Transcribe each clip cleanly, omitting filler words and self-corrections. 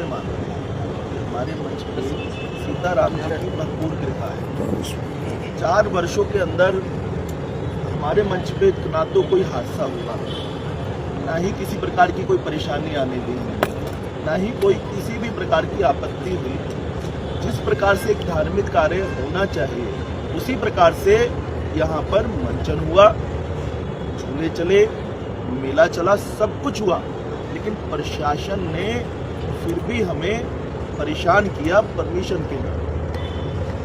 मान रहे हैं। हमारे मंच पर सीताराम जी की भरपूर कृपा है। 4 वर्षों के अंदर हमारे मंच पे ना तो कोई हादसा हुआ, ना ही किसी प्रकार की कोई परेशानी आने दी, ना ही कोई किसी भी प्रकार की आपत्ति हुई। जिस प्रकार से एक धार्मिक कार्य होना चाहिए उसी प्रकार से यहाँ पर मंचन हुआ, झूले चले, मेला चला, सब कुछ हुआ। लेकिन प्रशासन ने फिर भी हमें परेशान किया परमिशन के लिए।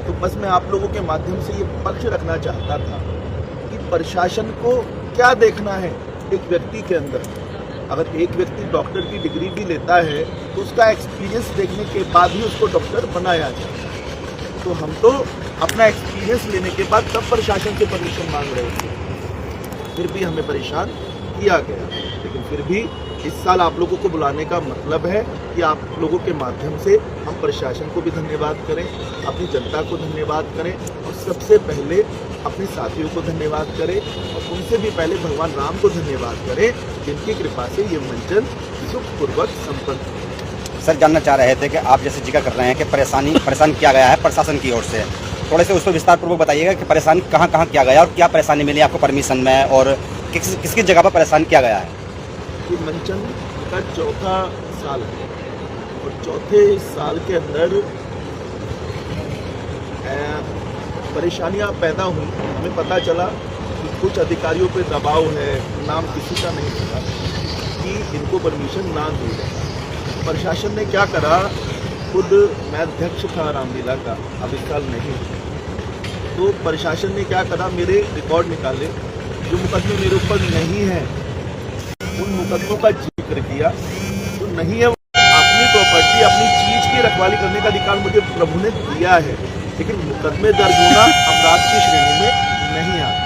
तो बस मैं आप लोगों के माध्यम से ये पक्ष रखना चाहता था कि प्रशासन को क्या देखना है एक व्यक्ति के अंदर। अगर एक व्यक्ति डॉक्टर की डिग्री भी लेता है तो उसका एक्सपीरियंस देखने के बाद ही उसको डॉक्टर बनाया जाता है। तो हम तो अपना एक्सपीरियंस लेने के बाद तब प्रशासन से परमिशन मांग रहे थे, फिर भी हमें परेशान किया गया। लेकिन फिर भी इस साल आप लोगों को बुलाने का मतलब है कि आप लोगों के माध्यम से हम प्रशासन को भी धन्यवाद करें, अपनी जनता को धन्यवाद करें और सबसे पहले अपने साथियों को धन्यवाद करें और उनसे भी पहले भगवान राम को धन्यवाद करें जिनकी कृपा से ये मंचन सुखपूर्वक संपन्न हुआ। सर, जानना चाह रहे थे कि आप जैसे जिक्र कर रहे हैं कि परेशान किया गया है प्रशासन की ओर से, थोड़े से उसको विस्तार पूर्वक बताइएगा कि परेशान कहाँ किया गया और क्या परेशानी मिली आपको परमिशन में और किसकी जगह पर परेशान किया गया है। ये मंचन का 4था साल है और 4थे साल के अंदर परेशानियां पैदा हुई। हमें पता चला कि कुछ अधिकारियों पे दबाव है, नाम किसी का नहीं पता, कि इनको परमिशन ना दी जाए। प्रशासन ने क्या करा, खुद मैं अध्यक्ष था रामलीला का, अब इस साल नहीं। तो प्रशासन ने क्या करा, मेरे रिकॉर्ड निकाले, जो मुकदमे मेरे ऊपर नहीं है उन मुकदमों का जिक्र किया। तो नहीं है, अपनी प्रॉपर्टी, अपनी चीज की रखवाली करने का अधिकार मुझे प्रभु ने दिया है, लेकिन मुकदमे दर्ज होना अपराध की श्रेणी में नहीं आता।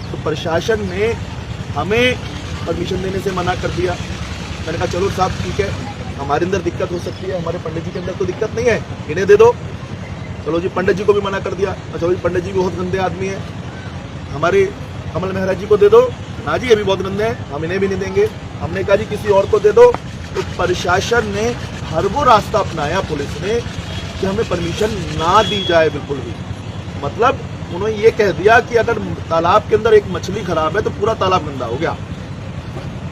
तो प्रशासन ने हमें परमिशन देने से मना कर दिया। मैंने कहा चलो साहब ठीक है, हमारे अंदर दिक्कत हो सकती है, हमारे पंडित जी के अंदर तो दिक्कत नहीं है, इन्हें दे दो। चलो जी, पंडित जी को भी मना कर दिया। चलो जी, पंडित जी भी बहुत गंदे आदमी है, हमारे कमल मेहरा जी को दे दो ना जी, ये भी बहुत गंदे हैं, हम इन्हें भी नहीं देंगे। हमने कहा जी किसी और को दे दो। तो प्रशासन ने हर वो रास्ता अपनाया पुलिस ने कि हमें परमिशन ना दी जाए बिल्कुल भी। मतलब उन्होंने ये कह दिया कि अगर तालाब के अंदर एक मछली खराब है तो पूरा तालाब गंदा हो गया।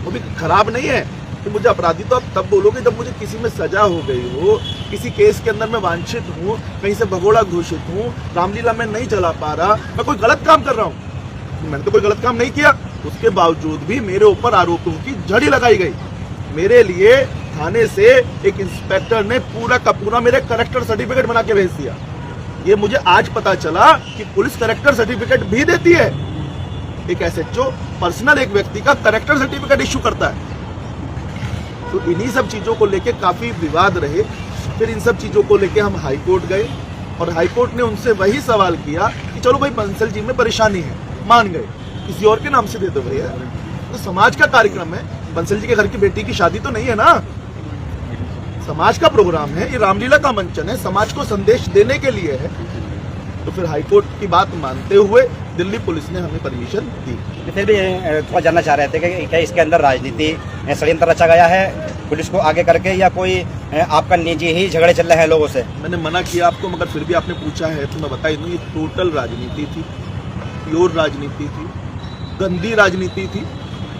वो भी खराब नहीं है तो मुझे अपराधी तो आप तब बोलोगे जब मुझे किसी में सजा हो गई हो, किसी केस के अंदर मैं वांछित हूँ, कहीं से भगोड़ा घोषित हूँ, रामलीला में नहीं चला पा रहा, मैं कोई गलत काम कर रहा हूँ। मैंने तो कोई गलत काम नहीं किया, उसके बावजूद भी मेरे ऊपर आरोपों की झड़ी लगाई गई। मेरे लिए थाने से एक इंस्पेक्टर ने पूरा का पूरा मेरे करेक्टर सर्टिफिकेट बना के भेज दिया। ये मुझे आज पता चला कि पुलिस करेक्टर सर्टिफिकेट भी देती है। एक एसएचओ पर्सनल एक व्यक्ति का करेक्टर सर्टिफिकेट इश्यू करता है। तो इन्हीं सब चीजों को लेके काफी विवाद रहे। फिर इन सब चीजों को लेके हम हाई कोर्ट गए और हाई कोर्ट ने उनसे वही सवाल किया कि चलो भाई बंसल जी में परेशानी है, मान गए, किसी और के नाम से दे दो भैया। तो समाज का कार्यक्रम है, बंसल जी के घर की बेटी की शादी तो नहीं है ना, समाज का प्रोग्राम है, ये रामलीला का मंचन है, समाज को संदेश देने के लिए है। तो फिर हाईकोर्ट की बात मानते हुए दिल्ली पुलिस ने हमें परमिशन दी। फिर भी थोड़ा जानना चाह रहे थे कि क्या इसके अंदर राजनीति षड्यंत्र रचा गया है पुलिस को आगे करके, या कोई आपका निजी ही झगड़े चल रहे हैं लोगों से। मैंने मना किया आपको, मगर फिर भी आपने पूछा है तो मैं बता दूं, ये टोटल राजनीति थी, प्योर राजनीति थी, गंदी राजनीति थी,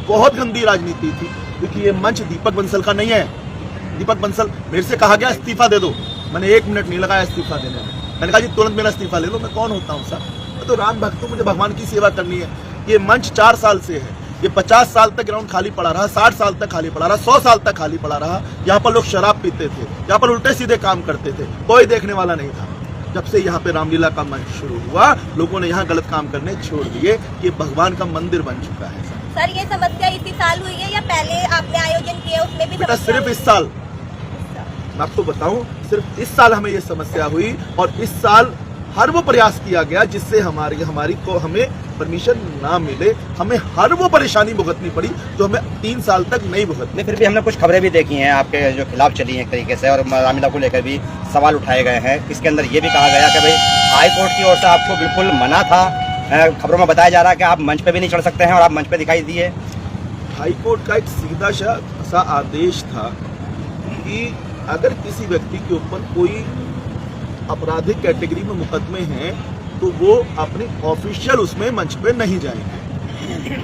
बहुत गंदी राजनीति थी। क्योंकि ये मंच दीपक बंसल का नहीं है। दीपक बंसल, मेरे से कहा गया इस्तीफा दे दो, मैंने 1 मिनट नहीं लगाया इस्तीफा देने में। मैंने कहा जी तुरंत मेरा इस्तीफा ले लो, मैं कौन होता हूँ सर, मैं तो राम भक्त हूँ, मुझे भगवान की सेवा करनी है। ये मंच 4 साल से है, ये 50 साल तक ग्राउंड खाली पड़ा रहा, 60 साल तक खाली पड़ा रहा, 100 साल तक खाली पड़ा रहा। यहाँ पर लोग शराब पीते थे, यहाँ पर उल्टे सीधे काम करते थे, कोई देखने वाला नहीं था। जब से यहाँ पे रामलीला का मंच शुरू हुआ, लोगों ने यहाँ गलत काम करने छोड़ दिए। ये भगवान का मंदिर बन चुका है। सर, ये समस्या इसी साल हुई है या पहले आपने आयोजन किया उसमें भी? बेटा सिर्फ इस साल, मैं आपको बताऊं, सिर्फ इस साल हमें ये समस्या हुई और इस साल हर वो प्रयास किया गया जिससे हमें परमिशन ना मिले। हमें हर वो परेशानी भुगतनी पड़ी जो हमें 3 साल तक नहीं भुगतनी। फिर भी हमने कुछ खबरें भी देखी हैं आपके जो खिलाफ चली हैं एक तरीके से, और रामलीला को लेकर भी सवाल उठाए गए हैं। इसके अंदर ये भी कहा गया कि भाई हाई कोर्ट की ओर से आपको बिल्कुल मना था। खबरों में बताया जा रहा है कि आप मंच पे भी नहीं चढ़ सकते हैं और आप मंच पे दिखाई दिए। हाई कोर्ट का एक सीधा सा आदेश था कि अगर किसी व्यक्ति के ऊपर कोई आपराधिक कैटेगरी में मुकदमे हैं तो वो अपनी ऑफिशियल उसमें मंच पे नहीं जाएंगे।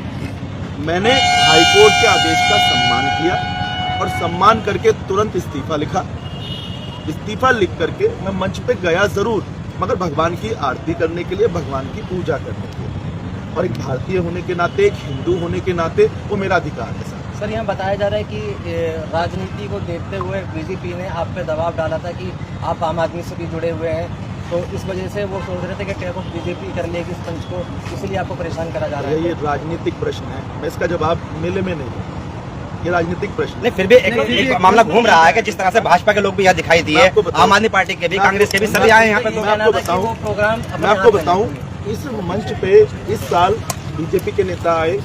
मैंने हाईकोर्ट के आदेश का सम्मान किया और सम्मान करके तुरंत इस्तीफा लिखा। इस्तीफा लिख करके मैं मंच पे गया जरूर, मगर भगवान की आरती करने के लिए, भगवान की पूजा करने के लिए, और एक भारतीय होने के नाते, एक हिंदू होने के नाते वो मेरा अधिकार है। सर, यहाँ बताया जा रहा है कि राजनीति को देखते हुए बीजेपी ने आप पे दबाव डाला था कि आप आम आदमी से भी जुड़े हुए हैं, तो इस वजह से वो सोच रहे थे कि टेक ऑफ बीजेपी कर लेगी इस पंच को, इसलिए आपको परेशान करा जा रहा है। ये राजनीतिक प्रश्न है, मैं इसका जवाब मेले में नहीं दूंगा। ये राजनीतिक प्रश्न नहीं, फिर भी एक मामला घूम रहा है कि जिस तरह से भाजपा के लोग भी यहाँ दिखाई दिए, आम आदमी पार्टी के भी, कांग्रेस के भी, सभी आए यहाँ पे। मैं आपको बताऊं इस मंच पे इस साल बीजेपी के नेता आए,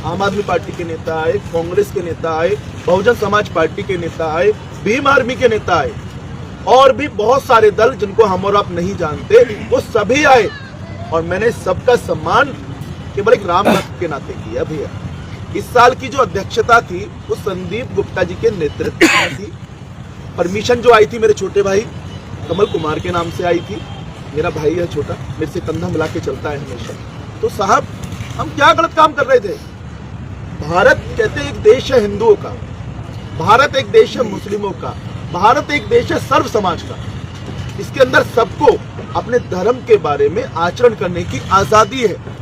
आम आदमी पार्टी के नेता आए, कांग्रेस के नेता आए, बहुजन समाज पार्टी के नेता आए, भीम आर्मी के नेता आए, और भी बहुत सारे दल जिनको हम और आप नहीं जानते, वो सभी आए, और मैंने सबका सम्मान केवल एक राम भक्त के नाते किया भैया। इस साल की जो अध्यक्षता थी वो संदीप गुप्ता जी के नेतृत्व में थी। परमिशन जो आई थी मेरे छोटे भाई कमल कुमार के नाम से आई थी। मेरा भाई है छोटा, मेरे से कंधा मिला के चलता है हमेशा। तो साहब, हम क्या गलत काम कर रहे थे? भारत कहते एक देश है हिंदुओं का, भारत एक देश है मुस्लिमों का, भारत एक देश है सर्व समाज का। इसके अंदर सबको अपने धर्म के बारे में आचरण करने की आजादी है।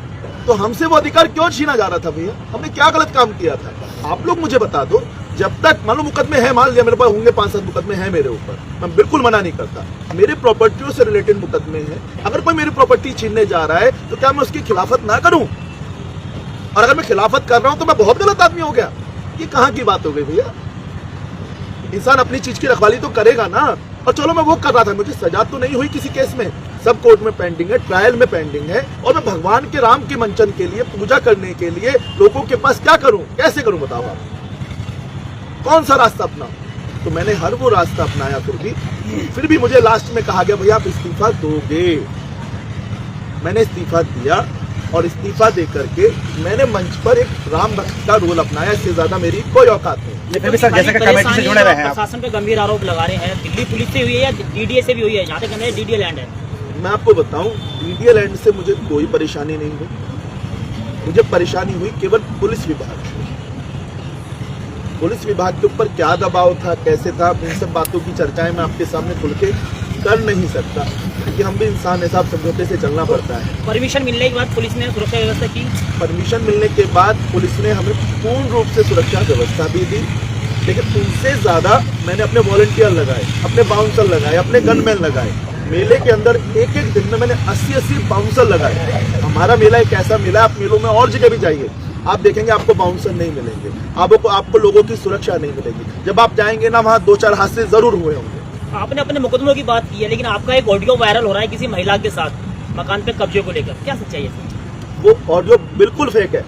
तो हमसे वो अधिकार क्यों छीना जा रहा था भैया? हमने क्या गलत काम किया था? आप लोग मुझे बता दो। जब तक मान लो मुकदमे हैं, मान लिया मेरे पास होंगे 5-7 मुकदमे हैं मेरे ऊपर, मैं बिल्कुल मना नहीं करता, मेरे प्रॉपर्टियों से रिलेटेड मुकदमे हैं। अगर कोई मेरी प्रॉपर्टी छीनने जा रहा है तो क्या मैं उसकी खिलाफत ना करूं? और अगर मैं खिलाफत कर रहा हूं तो मैं बहुत गलत आदमी हो गया? ये कहां की बात हो गई भैया? इंसान अपनी चीज की रखवाली तो करेगा ना। और चलो मैं वो कर रहा था, मुझे सजा तो नहीं हुई किसी केस में, सब कोर्ट में पेंडिंग है, ट्रायल में पेंडिंग है, और मैं भगवान के राम के मंचन के लिए, पूजा करने के लिए लोगों के पास क्या करूं, कैसे करूं बताओ आप? कौन सा रास्ता अपनाऊं? तो मैंने हर वो रास्ता अपनाया, फिर भी मुझे लास्ट में कहा गया भैया आप इस्तीफा दोगे। मैंने इस्तीफा दिया, और इस्तीफा दे करके मैंने मंच पर एक राम भक्त का रोल अपनाया। इससे ज्यादा मेरी कोई औकात नहीं। फिर भी सर, जैसे कि कमेटी से जुड़े रहे हैं, प्रशासन पे गंभीर आरोप लगा रहे हैं, दिल्ली पुलिस से हुई है या डीडीए से भी हुई है? जहाँ तक डीडीए लैंड है, मैं आपको बताऊं, डीडीए लैंड से मुझे कोई परेशानी नहीं हुई। मुझे परेशानी हुई केवल पुलिस विभाग से। पुलिस विभाग के ऊपर क्या दबाव था, कैसे था, इन सब बातों की चर्चाएं मैं आपके सामने खुल के कर नहीं सकता, क्योंकि हम भी इंसान है साहब, समझौते से चलना पड़ता है। परमिशन मिलने के बाद पुलिस ने सुरक्षा व्यवस्था की? परमिशन मिलने के बाद पुलिस ने हमें पूर्ण रूप से सुरक्षा व्यवस्था भी दी, लेकिन उनसे ज्यादा मैंने अपने वॉलंटियर लगाए, अपने बाउंसर लगाए, अपने गनमैन लगाए। मेले के अंदर एक एक दिन में मैंने 80-80 बाउंसर लगाए। हमारा मेला एक ऐसा मेला, आप मेलों में और जगह भी जाइए, आप देखेंगे आपको बाउंसर नहीं मिलेंगे, आपको लोगों की सुरक्षा नहीं मिलेगी। जब आप जाएंगे ना, वहाँ 2-4 हादसे जरूर हुए होंगे। आपने अपने मुकदमों की बात की है, लेकिन आपका एक ऑडियो वायरल हो रहा है किसी महिला के साथ मकान पे कब्जे को लेकर, क्या सच्चाई है? वो ऑडियो बिल्कुल फेक है।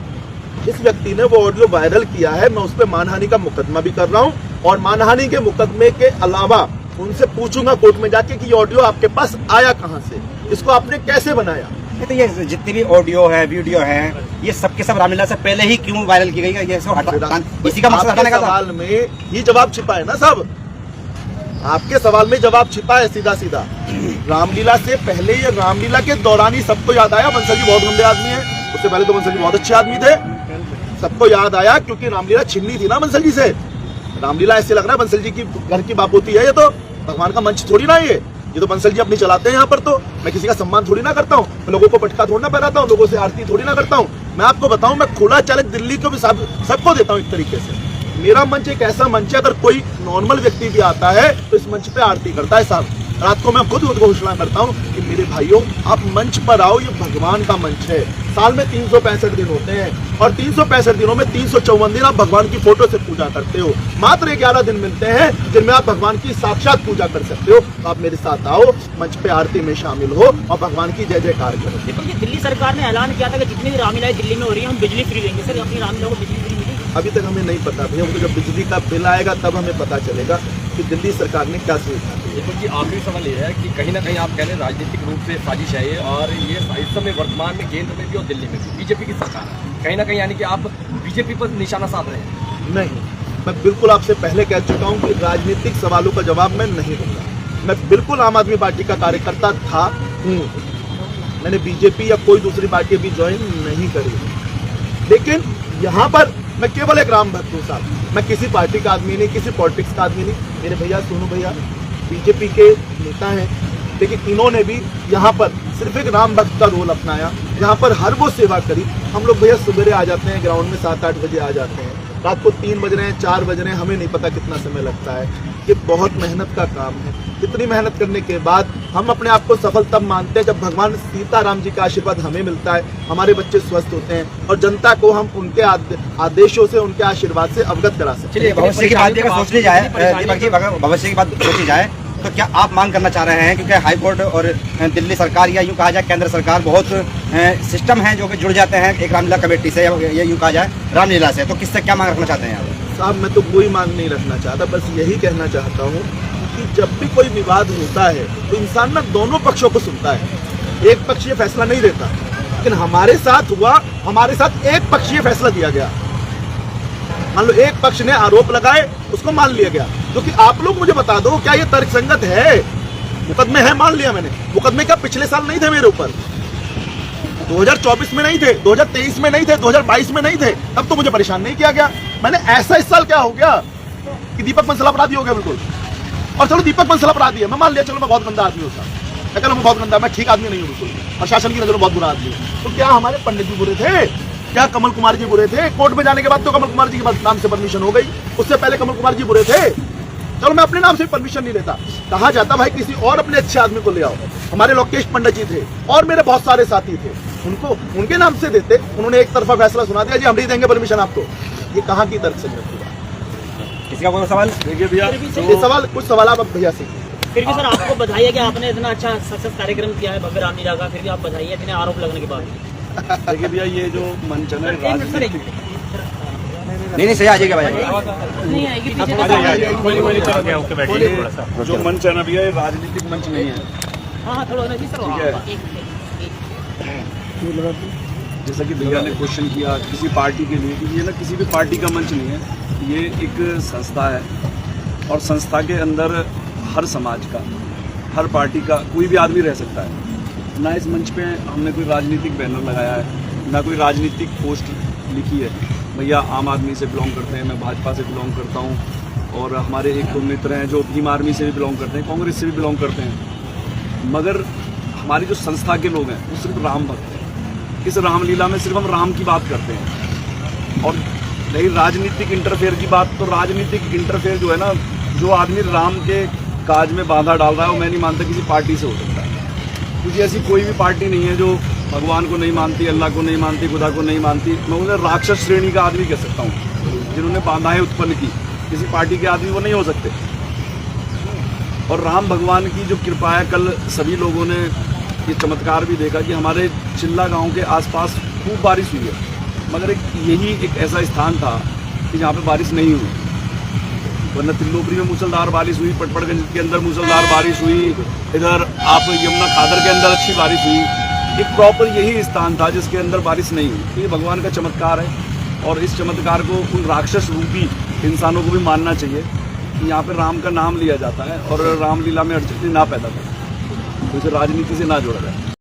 जिस व्यक्ति ने वो ऑडियो वायरल किया है, मैं उस पर मानहानि का मुकदमा भी कर रहा हूँ, और मानहानि के मुकदमे के अलावा उनसे पूछूंगा कोर्ट में जाके कि ये ऑडियो आपके पास आया कहाँ से, इसको आपने कैसे बनाया। तो ये जितनी भी ऑडियो है, वीडियो है, ये सबके सब रामलीला से पहले ही क्यों वायरल की गई है? ये सब इसी का मकसद हटाने का था। सवाल में ही जवाब छिपा है ना सब, आपके सवाल में जवाब छिपा है सीधा सीधा। रामलीला से पहले या रामलीला के दौरान ही सबको याद आया बंसल जी बहुत गंदे आदमी है। उससे पहले तो बंसल जी बहुत अच्छे आदमी थे। सबको याद आया क्योंकि रामलीला छिन्नी थी ना बंसल जी से। रामलीला ऐसे लग रहा है बंसल जी की घर की बाप होती है, ये तो भगवान का मंच थोड़ी ना है ये तो बंसल जी अपनी चलाते हैं यहाँ पर। तो मैं किसी का सम्मान थोड़ी ना करता हूँ, मैं लोगों को पटका थोड़ी ना पहनाता हूँ, लोगों से आरती थोड़ी ना करता हूँ। मैं आपको बताऊँ, मैं खुला चैलेंज दिल्ली को भी सबको देता हूँ एक तरीके से। मेरा मंच एक ऐसा मंच है, अगर कोई नॉर्मल व्यक्ति भी आता है तो इस मंच पे आरती करता है साहब। रात को मैं खुद घोषणा करता हूँ कि मेरे भाइयों आप मंच पर आओ, ये भगवान का मंच है। साल में 365 दिन होते हैं और 365 दिनों में 354 दिन आप भगवान की फोटो से पूजा करते हो। मात्र 11 दिन मिलते हैं जिनमें आप भगवान की साक्षात पूजा कर सकते हो। तो आप मेरे साथ आओ, मंच पे आरती में शामिल हो और भगवान की जय जयकार करो। देखो, दिल्ली सरकार ने ऐलान किया था कि जितनी भी रामलीलाएं दिल्ली में हो रही है हम बिजली फ्री देंगे। सर, अपनी रामलीला को बिजली फ्री मिली? अभी तक हमें नहीं पता भैया, मुझे जब बिजली का बिल आएगा तब हमें पता चलेगा कि दिल्ली सरकार ने क्या सुविधा दी। देखो जी, आखिरी सवाल ये है कि कहीं ना कहीं आप कह रहे हैं राजनीतिक रूप से साजिश है ये, और ये इस समय वर्तमान में केंद्र में भी और दिल्ली में भी बीजेपी की सरकार है, कहीं ना कहीं यानी कि आप बीजेपी पर निशाना साध रहे हैं? नहीं, मैं बिल्कुल आपसे पहले कह चुका हूं कि राजनीतिक सवालों का जवाब मैं नहीं दूंगा। मैं बिल्कुल आम आदमी पार्टी का कार्यकर्ता था, हूँ। मैंने बीजेपी या कोई दूसरी पार्टी अभी ज्वाइन नहीं करी, लेकिन यहाँ पर मैं केवल एक राम भक्त हूँ साहब। मैं किसी पार्टी का आदमी नहीं, किसी पॉलिटिक्स का आदमी नहीं। मेरे भैया सोनू भैया बीजेपी के नेता हैं, लेकिन इन्होंने भी यहाँ पर सिर्फ एक राम भक्त का रोल अपनाया। यहाँ पर हर वो सेवा करी। हम लोग भैया सुबह आ जाते हैं ग्राउंड में, 7-8 बजे आ जाते हैं, रात को 3 बज रहे हैं, 4 बज रहे हैं, हमें नहीं पता कितना समय लगता है। ये बहुत मेहनत का काम है। इतनी मेहनत करने के बाद हम अपने आप को सफल तब मानते हैं जब भगवान सीताराम जी का आशीर्वाद हमें मिलता है, हमारे बच्चे स्वस्थ होते हैं और जनता को हम उनके आदेशों से, उनके आशीर्वाद से अवगत करा सकते हैं। चलिए, भविष्य की बात अगर सोच ली जाए, दीपक जी, भविष्य की बात सोची जाए तो क्या आप मांग करना चाह रहे हैं, क्योंकि हाई कोर्ट और दिल्ली सरकार या यूँ कहा जाए केंद्र सरकार बहुत सिस्टम है जो कि जुड़ जाते हैं एक रामलीला कमेटी से या यूँ कहा जाए रामलीला से, तो किससे क्या मांग रखना चाहते हैं आप? साहब मैं तो कोई मांग नहीं रखना चाहता, बस यही कहना चाहता हूँ कि जब भी कोई विवाद होता है तो इंसान ना दोनों पक्षों को सुनता है। एक पक्ष ये फैसला नहीं देता, लेकिन हमारे साथ हुआ, हमारे साथ एक पक्षीय फैसला दिया गया। मान लो एक पक्ष ने आरोप लगाए, उसको मान लिया गया, जो कि आप लोग मुझे बता दो क्या ये तर्कसंगत है? मुकदमे है, मान लिया मैंने। मुकदमे क्या पिछले साल नहीं थे मेरे ऊपर? 2024 में नहीं थे, 2023 में नहीं थे, 2022 में नहीं थे, तब तो मुझे परेशान नहीं किया गया। मैंने ऐसा इस साल क्या हो गया कि दीपक बंसल अपराधी हो गया बिल्कुल। और चलो दीपक बंसल अपराधी है, मैं मान लिया, चलो मैं बहुत गंदा आदमी हूँ साहब, मैं कह रहा हूँ बहुत गंदा, मैं ठीक आदमी नहीं हूँ बिल्कुल, प्रशासन की नजरों में बहुत बुरा आदमी हूँ। तो क्या हमारे पंडित जी बुरे थे? क्या कमल कुमार जी बुरे थे? कोर्ट में जाने के बाद तो कमल कुमार जी के नाम से परमिशन हो गई, उससे पहले कमल कुमार जी बुरे थे? चलो मैं अपने नाम से परमिशन नहीं लेता, कहा जाता भाई किसी और अपने अच्छे आदमी को ले आओ। हमारे लोकेश पंडित जी थे और मेरे बहुत सारे साथी थे, उनको उनके नाम से देते। उन्होंने एक तरफा फैसला सुना दिया, जी हम नहीं देंगे परमिशन आपको। ये कहाँ की तर्कसंगत हुआ? किसी का कोई सवाल? देखिए भैया, ये सवाल, कुछ सवाल आप भैया से। फिर भी सर आपको बधाई है कि आपने इतना अच्छा सक्सेस कार्यक्रम किया है भव्य रामलीला का, फिर भी आप बधाई है इतने आरोप लगने के बाद। देखिए भैया, ये जो मंच है राजनीतिक, नहीं सही आ जाएगा भाई, जो मंच है ना भैया, ये राजनीतिक मंच नहीं है। हाँ थोड़ा ठीक है, जैसा कि भैया ने क्वेश्चन किया किसी पार्टी के लिए, कि ये ना किसी भी पार्टी का मंच नहीं है, ये एक संस्था है और संस्था के अंदर हर समाज का, हर पार्टी का कोई भी आदमी रह सकता है। ना इस मंच पे हमने कोई राजनीतिक बैनर लगाया है, ना कोई राजनीतिक पोस्ट लिखी है। भैया आम आदमी से बिलोंग करते हैं, मैं भाजपा से बिलोंग करता हूँ और हमारे एक दो मित्र हैं जो भीम आर्मी से भी बिलोंग करते हैं, कांग्रेस से भी बिलोंग करते हैं। मगर हमारी जो संस्था के लोग हैं वो सिर्फ राम भक्त हैं। इस रामलीला में सिर्फ हम राम की बात करते हैं। और रही राजनीतिक इंटरफेयर की बात, तो राजनीतिक इंटरफेयर जो है ना, जो आदमी राम के काज में बाधा डाल रहा है, वो मैं नहीं मानता किसी पार्टी से हो सकता है। क्योंकि ऐसी कोई भी पार्टी नहीं है जो भगवान को नहीं मानती, अल्लाह को नहीं मानती, खुदा को नहीं मानती। मैं उन्हें राक्षस श्रेणी का आदमी कह सकता हूँ, जिन्होंने बाधाएं उत्पन्न की। किसी पार्टी के आदमी वो नहीं हो सकते। और राम भगवान की जो कृपा है, कल सभी लोगों ने ये चमत्कार भी देखा कि हमारे चिल्ला गांव के आसपास खूब बारिश हुई है, मगर यही एक ऐसा स्थान था कि जहाँ पे बारिश नहीं हुई। वरना तिल्लोपरी में मूसलधार बारिश हुई, पटपड़गंज के अंदर मूसलधार बारिश हुई, इधर आप यमुना खादर के अंदर अच्छी बारिश हुई। एक प्रॉपर यही स्थान था जिसके अंदर बारिश नहीं हुई। तो ये भगवान का चमत्कार है और इस चमत्कार को उन राक्षस रूपी इंसानों को भी मानना चाहिए कि यहाँ पे राम का नाम लिया जाता है और रामलीला में अड़चन ना पैदा करे, तो इसे राजनीति से ना जोड़ा जाए।